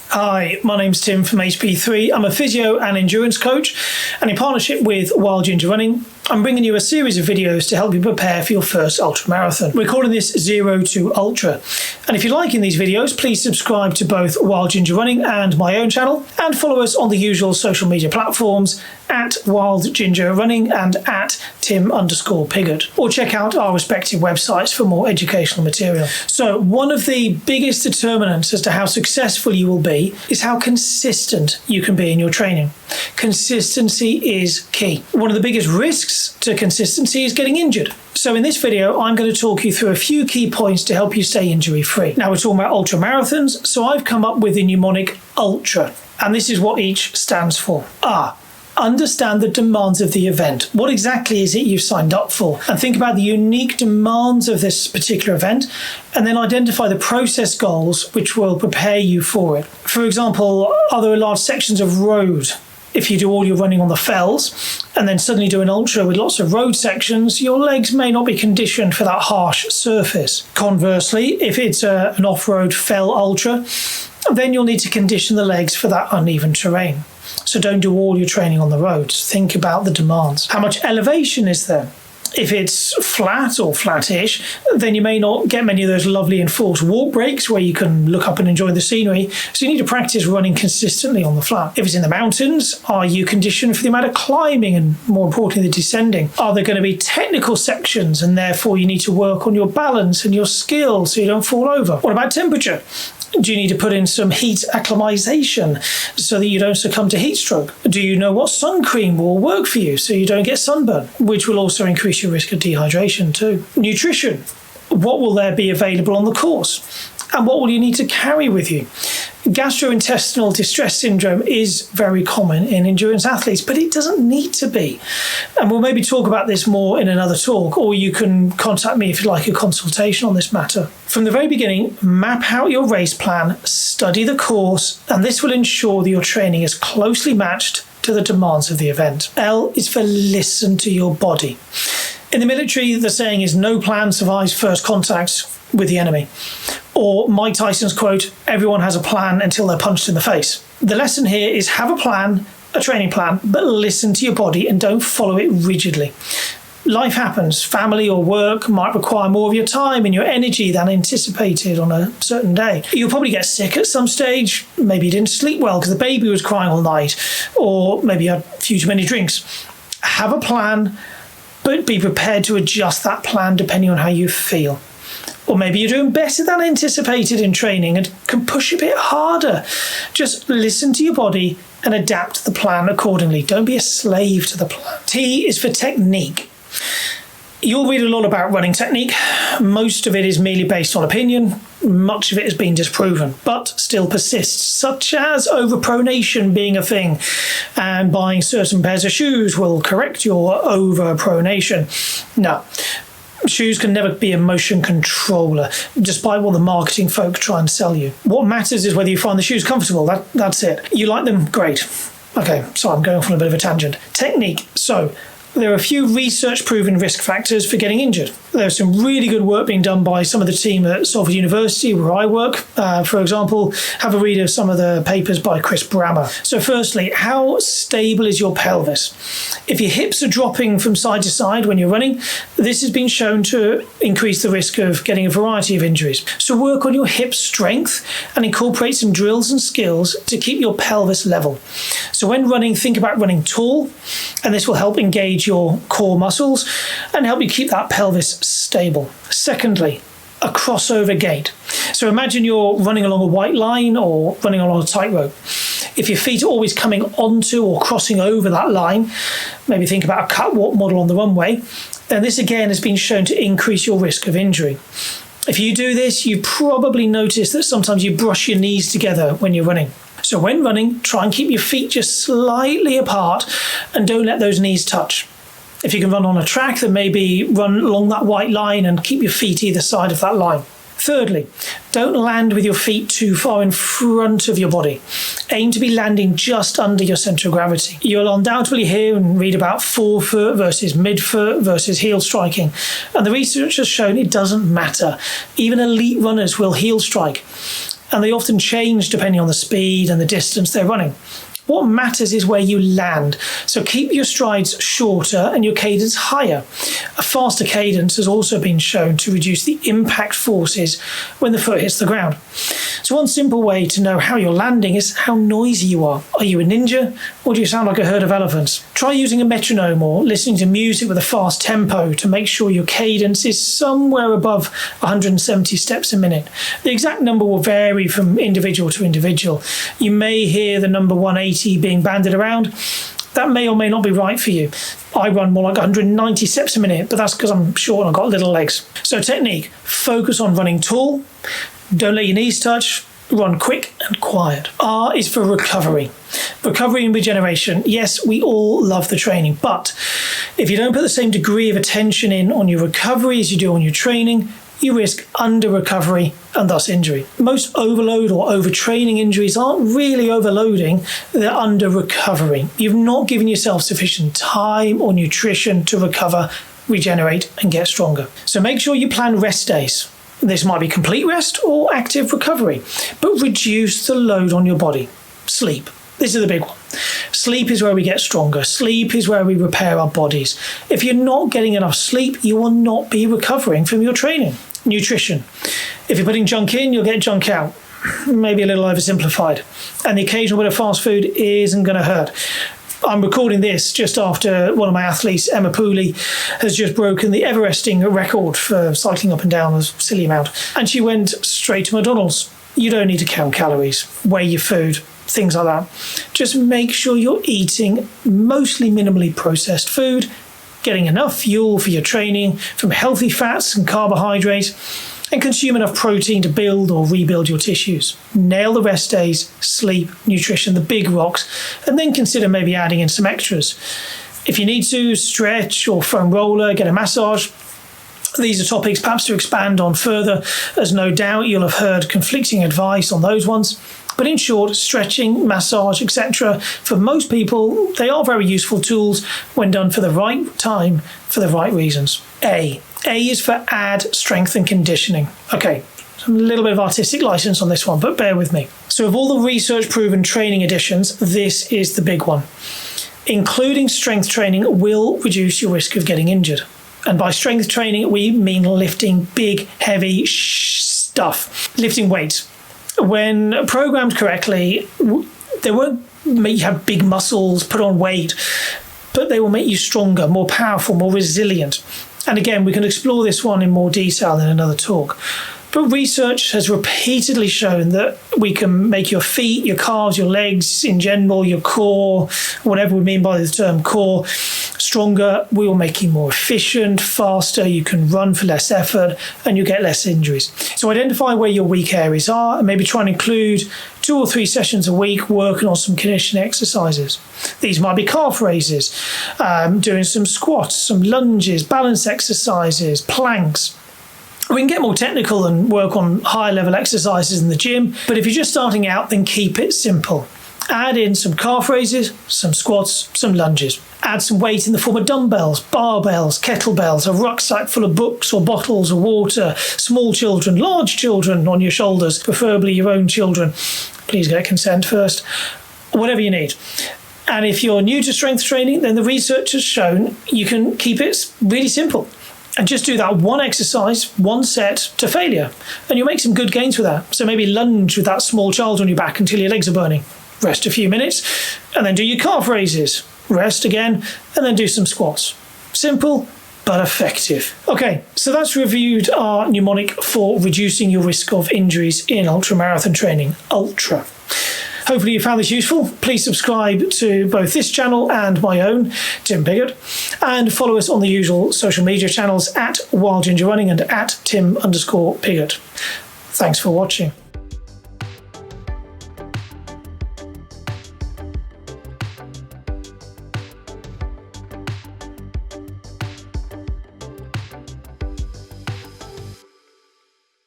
Hi, my name's Tim from HP3. I'm a physio and endurance coach, and in partnership with Wild Ginger Running, I'm bringing you a series of videos to help you prepare for your first ultra marathon. We're calling this 0 to Ultra. And if you're liking these videos, please subscribe to both Wild Ginger Running and my own channel, and follow us on the usual social media platforms at Wild Ginger Running and at Tim_Pigott, or check out our respective websites for more educational material. So one of the biggest determinants as to how successful you will be is how consistent you can be in your training. Consistency is key. One of the biggest risks to consistency is getting injured. So in this video, I'm going to talk you through a few key points to help you stay injury free. Now we're talking about ultra marathons, so I've come up with the mnemonic ULTRA, and this is what each stands for. Understand the demands of the event. What exactly is it you've signed up for? And think about the unique demands of this particular event, and then identify the process goals which will prepare you for it. For example, are there large sections of road? If you do all your running on the fells and then suddenly do an ultra with lots of road sections, your legs may not be conditioned for that harsh surface. Conversely, if it's an off-road fell ultra, then you'll need to condition the legs for that uneven terrain. So don't do all your training on the roads. Think about the demands. How much elevation is there? If it's flat or flattish, then you may not get many of those lovely enforced walk breaks where you can look up and enjoy the scenery. So you need to practice running consistently on the flat. If it's in the mountains, are you conditioned for the amount of climbing and, more importantly, the descending? Are there going to be technical sections and therefore you need to work on your balance and your skill so you don't fall over? What about temperature? Do you need to put in some heat acclimatization so that you don't succumb to heat stroke? Do you know what sun cream will work for you so you don't get sunburn, which will also increase your risk of dehydration too? Nutrition. What will there be available on the course? And what will you need to carry with you? Gastrointestinal distress syndrome is very common in endurance athletes, but it doesn't need to be. And we'll maybe talk about this more in another talk, or you can contact me if you'd like a consultation on this matter. From the very beginning, map out your race plan, study the course, and this will ensure that your training is closely matched to the demands of the event. L is for listen to your body. In the military, the saying is no plan survives first contact with the enemy. Or Mike Tyson's quote, everyone has a plan until they're punched in the face. The lesson here is have a plan, a training plan, but listen to your body and don't follow it rigidly. Life happens. Family or work might require more of your time and your energy than anticipated on a certain day. You'll probably get sick at some stage. Maybe you didn't sleep well because the baby was crying all night, or maybe you had a few too many drinks. Have a plan, but be prepared to adjust that plan depending on how you feel. Or maybe you're doing better than anticipated in training and can push a bit harder. Just listen to your body and adapt the plan accordingly. Don't be a slave to the plan. T is for technique. You'll read a lot about running technique. Most of it is merely based on opinion. Much of it has been disproven, but still persists, such as overpronation being a thing, and buying certain pairs of shoes will correct your overpronation. No. Shoes can never be a motion controller, despite what the marketing folk try and sell you. What matters is whether you find the shoes comfortable. That's it. You like them? Great. Okay, so I'm going off on a bit of a tangent. Technique. So there are a few research-proven risk factors for getting injured. There's some really good work being done by some of the team at Salford University, where I work. For example, have a read of some of the papers by Chris Brammer. So firstly, how stable is your pelvis? If your hips are dropping from side to side when you're running, this has been shown to increase the risk of getting a variety of injuries. So work on your hip strength and incorporate some drills and skills to keep your pelvis level. So when running, think about running tall, and this will help engage your core muscles and help you keep that pelvis stable. Secondly, a crossover gait. So imagine you're running along a white line or running along a tightrope. If your feet are always coming onto or crossing over that line, maybe think about a catwalk model on the runway, then this again has been shown to increase your risk of injury. If you do this, you probably notice that sometimes you brush your knees together when you're running. So when running, try and keep your feet just slightly apart and don't let those knees touch. If you can run on a track, then maybe run along that white line and keep your feet either side of that line. Thirdly, don't land with your feet too far in front of your body. Aim to be landing just under your centre of gravity. You'll undoubtedly hear and read about forefoot versus midfoot versus heel striking. And the research has shown it doesn't matter. Even elite runners will heel strike. and they often change depending on the speed and the distance they're running. What matters is where you land, so keep your strides shorter and your cadence higher. A faster cadence has also been shown to reduce the impact forces when the foot hits the ground. So one simple way to know how you're landing is how noisy you are. Are you a ninja, or do you sound like a herd of elephants? Try using a metronome or listening to music with a fast tempo to make sure your cadence is somewhere above 170 steps a minute. The exact number will vary from individual to individual. You may hear the number 180 being banded around. That may or may not be right for you. I run more like 190 steps a minute, but that's because I'm short and I've got little legs. So technique, focus on running tall, don't let your knees touch, run quick and quiet. R is for recovery. Recovery and regeneration. Yes, we all love the training, but if you don't put the same degree of attention in on your recovery as you do on your training, you risk under-recovery and thus injury. Most overload or overtraining injuries aren't really overloading, they're under-recovery. You've not given yourself sufficient time or nutrition to recover, regenerate and get stronger. So make sure you plan rest days. This might be complete rest or active recovery, but reduce the load on your body. Sleep. This is the big one. Sleep is where we get stronger. Sleep is where we repair our bodies. If you're not getting enough sleep, you will not be recovering from your training. Nutrition. If you're putting junk in, you'll get junk out. Maybe a little oversimplified. And the occasional bit of fast food isn't going to hurt. I'm recording this just after one of my athletes, Emma Pooley, has just broken the Everesting record for cycling up and down a silly amount. And she went straight to McDonald's. You don't need to count calories, weigh your food, things like that. Just make sure you're eating mostly minimally processed food, getting enough fuel for your training from healthy fats and carbohydrates, and consume enough protein to build or rebuild your tissues. Nail the rest days, sleep, nutrition, the big rocks, and then consider maybe adding in some extras. If you need to, stretch or foam roller, get a massage. These are topics perhaps to expand on further, as no doubt you'll have heard conflicting advice on those ones. But in short, stretching, massage, etc., for most people, they are very useful tools when done for the right time, for the right reasons. A is for add strength and conditioning. Okay, a little bit of artistic license on this one, but bear with me. So of all the research-proven training additions, this is the big one. Including strength training will reduce your risk of getting injured. And by strength training, we mean lifting big, heavy stuff, lifting weights. When programmed correctly, they won't make you have big muscles, put on weight, but they will make you stronger, more powerful, more resilient. And again, we can explore this one in more detail in another talk. But research has repeatedly shown that we can make your feet, your calves, your legs, in general, your core, whatever we mean by the term core, stronger. We will make you more efficient, faster, you can run for less effort, and you get less injuries. So identify where your weak areas are and maybe try and include 2 or 3 sessions a week working on some conditioning exercises. These might be calf raises, doing some squats, some lunges, balance exercises, planks. We can get more technical and work on higher level exercises in the gym, but if you're just starting out, then keep it simple. Add in some calf raises, some squats, some lunges. Add some weight in the form of dumbbells, barbells, kettlebells, a rucksack full of books or bottles of water, small children, large children on your shoulders, preferably your own children. Please get consent first. Whatever you need. And if you're new to strength training, then the research has shown you can keep it really simple. And just do that one exercise, one set to failure. And you'll make some good gains with that. So maybe lunge with that small child on your back until your legs are burning. Rest a few minutes, and then do your calf raises. Rest again, and then do some squats. Simple, but effective. Okay, so that's reviewed our mnemonic for reducing your risk of injuries in ultramarathon training. Ultra. Hopefully you found this useful. Please subscribe to both this channel and my own, Tim Pigott, and follow us on the usual social media channels at Wild Ginger Running and at Tim_Pigott. Thanks for watching.